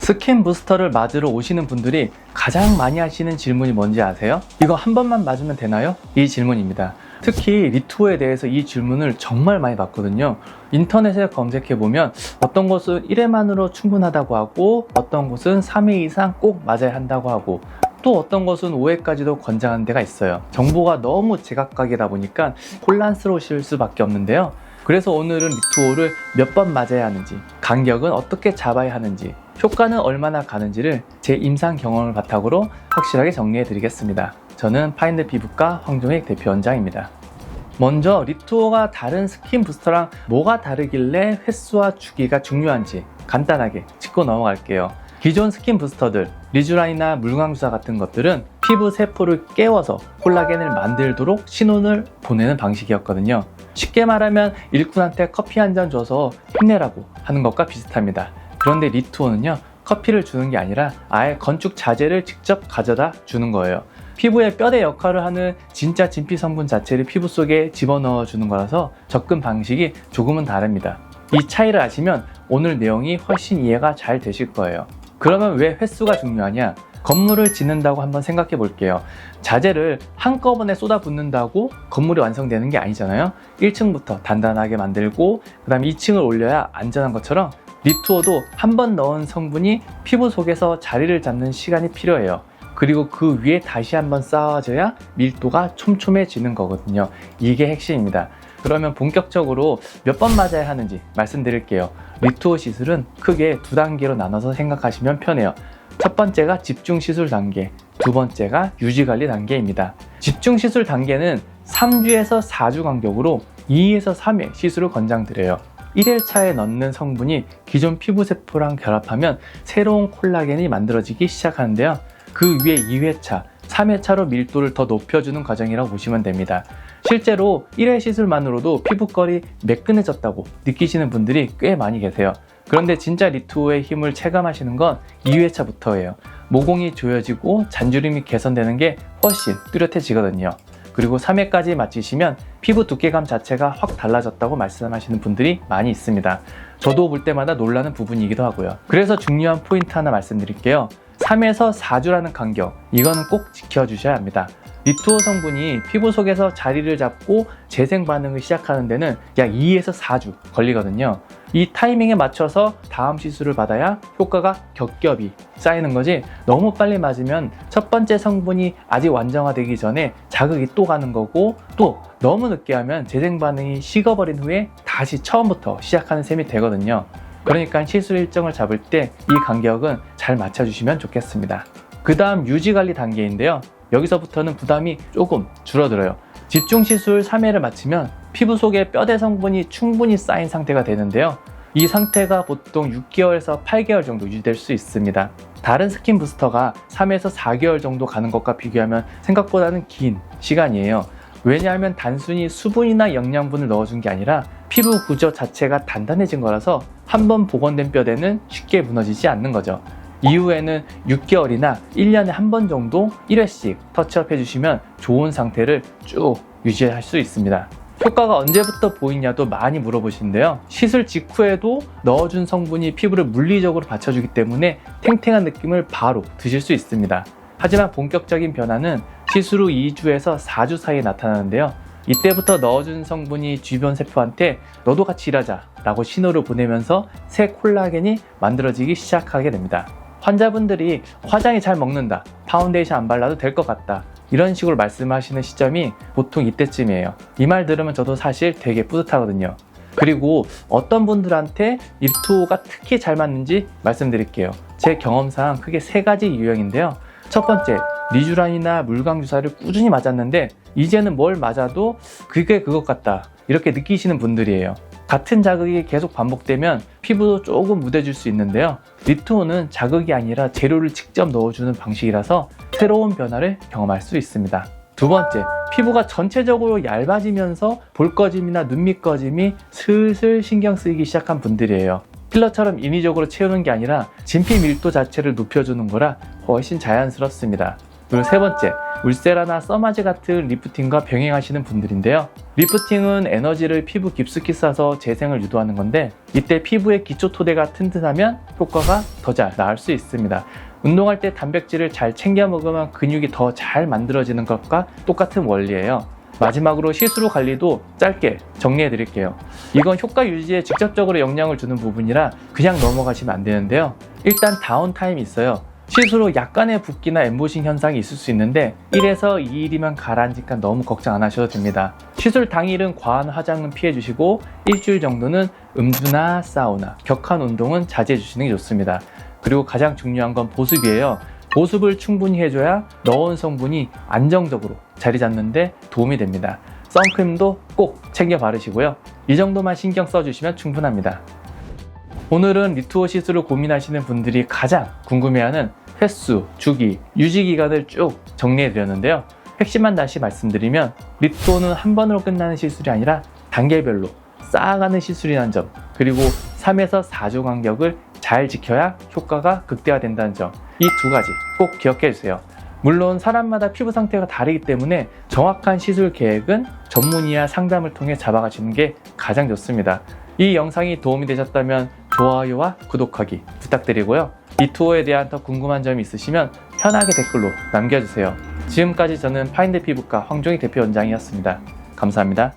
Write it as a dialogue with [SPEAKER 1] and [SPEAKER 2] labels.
[SPEAKER 1] 스킨 부스터를 맞으러 오시는 분들이 가장 많이 하시는 질문이 뭔지 아세요? 이거 한 번만 맞으면 되나요? 이 질문입니다. 특히 리투어에 대해서 이 질문을 정말 많이 받거든요. 인터넷에 검색해보면 어떤 곳은 1회만으로 충분하다고 하고 어떤 곳은 3회 이상 꼭 맞아야 한다고 하고 또 어떤 곳은 5회까지도 권장하는 데가 있어요. 정보가 너무 제각각이다 보니까 혼란스러우실 수밖에 없는데요. 그래서 오늘은 리투어를 몇 번 맞아야 하는지, 간격은 어떻게 잡아야 하는지, 효과는 얼마나 가는지를 제 임상 경험을 바탕으로 확실하게 정리해 드리겠습니다. 저는 파인드 피부과 황종익 대표원장입니다. 먼저 리투어가 다른 스킨 부스터랑 뭐가 다르길래 횟수와 주기가 중요한지 간단하게 짚고 넘어갈게요. 기존 스킨 부스터들, 리쥬라인이나 물광주사 같은 것들은 피부 세포를 깨워서 콜라겐을 만들도록 신호를 보내는 방식이었거든요. 쉽게 말하면 일꾼한테 커피 한 잔 줘서 힘내라고 하는 것과 비슷합니다. 그런데 리투어는요, 커피를 주는 게 아니라 아예 건축 자재를 직접 가져다 주는 거예요. 피부의 뼈대 역할을 하는 진짜 진피 성분 자체를 피부 속에 집어넣어 주는 거라서 접근 방식이 조금은 다릅니다. 이 차이를 아시면 오늘 내용이 훨씬 이해가 잘 되실 거예요. 그러면 왜 횟수가 중요하냐? 건물을 짓는다고 한번 생각해 볼게요. 자재를 한꺼번에 쏟아붓는다고 건물이 완성되는 게 아니잖아요. 1층부터 단단하게 만들고 그 다음에 2층을 올려야 안전한 것처럼 리투어도 한 번 넣은 성분이 피부 속에서 자리를 잡는 시간이 필요해요. 그리고 그 위에 다시 한번 쌓아줘야 밀도가 촘촘해지는 거거든요. 이게 핵심입니다. 그러면 본격적으로 몇 번 맞아야 하는지 말씀드릴게요. 리투어 시술은 크게 두 단계로 나눠서 생각하시면 편해요. 첫 번째가 집중 시술 단계, 두 번째가 유지관리 단계입니다. 집중 시술 단계는 3주에서 4주 간격으로 2에서 3회 시술을 권장드려요. 1회차에 넣는 성분이 기존 피부 세포랑 결합하면 새로운 콜라겐이 만들어지기 시작하는데요. 그 위에 2회차, 3회차로 밀도를 더 높여주는 과정이라고 보시면 됩니다. 실제로 1회 시술만으로도 피부결이 매끈해졌다고 느끼시는 분들이 꽤 많이 계세요. 그런데 진짜 리투어의 힘을 체감하시는 건 2회차부터예요. 모공이 조여지고 잔주름이 개선되는 게 훨씬 뚜렷해지거든요. 그리고 3회까지 마치시면 피부 두께감 자체가 확 달라졌다고 말씀하시는 분들이 많이 있습니다. 저도 볼 때마다 놀라는 부분이기도 하고요. 그래서 중요한 포인트 하나 말씀드릴게요. 3에서 4주라는 간격, 이거는 꼭 지켜주셔야 합니다. 리투어 성분이 피부 속에서 자리를 잡고 재생 반응을 시작하는 데는 약 2에서 4주 걸리거든요. 이 타이밍에 맞춰서 다음 시술을 받아야 효과가 겹겹이 쌓이는 거지, 너무 빨리 맞으면 첫 번째 성분이 아직 완성화되기 전에 자극이 또 가는 거고, 또 너무 늦게 하면 재생 반응이 식어버린 후에 다시 처음부터 시작하는 셈이 되거든요. 그러니까 시술 일정을 잡을 때 이 간격은 잘 맞춰주시면 좋겠습니다. 그 다음 유지관리 단계인데요. 여기서부터는 부담이 조금 줄어들어요. 집중 시술 3회를 마치면 피부 속에 뼈대 성분이 충분히 쌓인 상태가 되는데요. 이 상태가 보통 6개월에서 8개월 정도 유지될 수 있습니다. 다른 스킨 부스터가 3에서 4개월 정도 가는 것과 비교하면 생각보다는 긴 시간이에요. 왜냐하면 단순히 수분이나 영양분을 넣어준 게 아니라 피부 구조 자체가 단단해진 거라서 한번 복원된 뼈대는 쉽게 무너지지 않는 거죠. 이후에는 6개월이나 1년에 한 번 정도 1회씩 터치업 해주시면 좋은 상태를 쭉 유지할 수 있습니다. 효과가 언제부터 보이냐도 많이 물어보시는데요. 시술 직후에도 넣어준 성분이 피부를 물리적으로 받쳐주기 때문에 탱탱한 느낌을 바로 드실 수 있습니다. 하지만 본격적인 변화는 시술 후 2주에서 4주 사이에 나타나는데요. 이때부터 넣어준 성분이 주변 세포한테 너도 같이 일하자 라고 신호를 보내면서 새 콜라겐이 만들어지기 시작하게 됩니다. 환자분들이 화장이 잘 먹는다, 파운데이션 안 발라도 될 것 같다, 이런 식으로 말씀하시는 시점이 보통 이때쯤이에요. 이 말 들으면 저도 사실 되게 뿌듯하거든요. 그리고 어떤 분들한테 리투어가 특히 잘 맞는지 말씀드릴게요. 제 경험상 크게 3가지 유형인데요. 첫 번째, 리쥬라인이나 물광주사를 꾸준히 맞았는데 이제는 뭘 맞아도 그게 그것 같다, 이렇게 느끼시는 분들이에요. 같은 자극이 계속 반복되면 피부도 조금 무뎌질 수 있는데요. 리투어는 자극이 아니라 재료를 직접 넣어주는 방식이라서 새로운 변화를 경험할 수 있습니다. 두 번째, 피부가 전체적으로 얇아지면서 볼 꺼짐이나 눈 밑 꺼짐이 슬슬 신경 쓰이기 시작한 분들이에요. 필러처럼 인위적으로 채우는 게 아니라 진피 밀도 자체를 높여주는 거라 훨씬 자연스럽습니다. 그리고 세 번째, 울세라나 써마즈 같은 리프팅과 병행하시는 분들인데요. 리프팅은 에너지를 피부 깊숙이 쏴서 재생을 유도하는 건데, 이때 피부의 기초 토대가 튼튼하면 효과가 더 잘 나을 수 있습니다. 운동할 때 단백질을 잘 챙겨 먹으면 근육이 더 잘 만들어지는 것과 똑같은 원리예요. 마지막으로 시스루 관리도 짧게 정리해 드릴게요. 이건 효과 유지에 직접적으로 영향을 주는 부분이라 그냥 넘어가시면 안 되는데요. 일단 다운타임이 있어요. 시스루 약간의 붓기나 엠보싱 현상이 있을 수 있는데 1에서 2일이면 가라앉으니까 너무 걱정 안 하셔도 됩니다. 시술 당일은 과한 화장은 피해 주시고 일주일 정도는 음주나 사우나, 격한 운동은 자제해 주시는 게 좋습니다. 그리고 가장 중요한 건 보습이에요. 보습을 충분히 해줘야 넣은 성분이 안정적으로 자리 잡는데 도움이 됩니다. 선크림도 꼭 챙겨 바르시고요. 이 정도만 신경 써주시면 충분합니다. 오늘은 리투어 시술을 고민하시는 분들이 가장 궁금해하는 횟수, 주기, 유지 기간을 쭉 정리해 드렸는데요. 핵심만 다시 말씀드리면 리투어는 한 번으로 끝나는 시술이 아니라 단계별로 쌓아가는 시술이라는 점, 그리고 3에서 4주 간격을 잘 지켜야 효과가 극대화된다는 점, 이 두 가지 꼭 기억해 주세요. 물론 사람마다 피부 상태가 다르기 때문에 정확한 시술 계획은 전문의와 상담을 통해 잡아가시는 게 가장 좋습니다. 이 영상이 도움이 되셨다면 좋아요와 구독하기 부탁드리고요. 리투어에 대한 더 궁금한 점이 있으시면 편하게 댓글로 남겨주세요. 지금까지 저는 파인드 피부과 황종익 대표 원장이었습니다. 감사합니다.